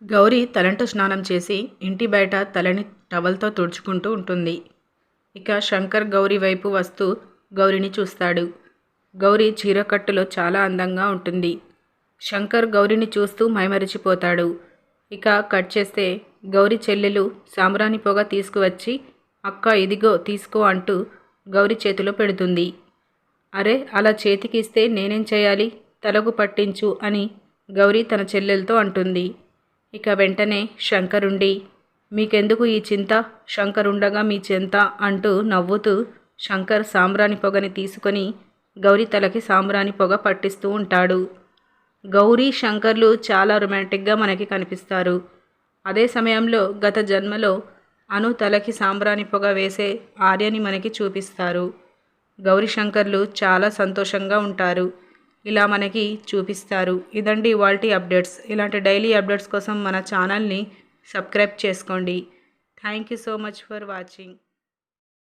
గౌరి తలంటు స్నానం చేసి ఇంటి బయట తలని టవల్తో తుడుచుకుంటూ ఉంటుంది. ఇక శంకర్ గౌరి వైపు వస్తూ గౌరిని చూస్తాడు. గౌరి చీరకట్టులో చాలా అందంగా ఉంటుంది. శంకర్ గౌరిని చూస్తూ మైమరిచిపోతాడు. ఇక కట్ చేస్తే గౌరి చెల్లెలు సాంబ్రాణి పొగ తీసుకువచ్చి అక్క ఇదిగో తీసుకో అంటూ గౌరి చేతిలో పెడుతుంది. అరే అలా చేతికి ఇస్తే నేనేం చేయాలి, తలకు పట్టించు అని గౌరి తన చెల్లెలతో అంటుంది. ఇక వెంటనే శంకరుండి మీకెందుకు ఈ చింత, శంకరుండగా మీ చింత అంటూ నవ్వుతూ శంకర్ సాంబ్రాణి పొగని తీసుకొని గౌరీ తలకి సాంబ్రాణి పొగ పట్టిస్తూ ఉంటాడు. గౌరీ శంకర్లు చాలా రొమాంటిక్గా మనకి కనిపిస్తారు. అదే సమయంలో గత జన్మలో అను తలకి సాంబ్రాణి పొగ వేసే ఆర్యని మనకి చూపిస్తారు. గౌరీ శంకర్లు చాలా సంతోషంగా ఉంటారు. ఇలా మనకి చూపిస్తారు. ఇదండి ఇవాల్టి అప్డేట్స్. ఇలాంటి డైలీ అప్డేట్స్ కోసం మన ఛానల్ని సబ్స్క్రైబ్ చేసుకోండి. Thank you so much for watching.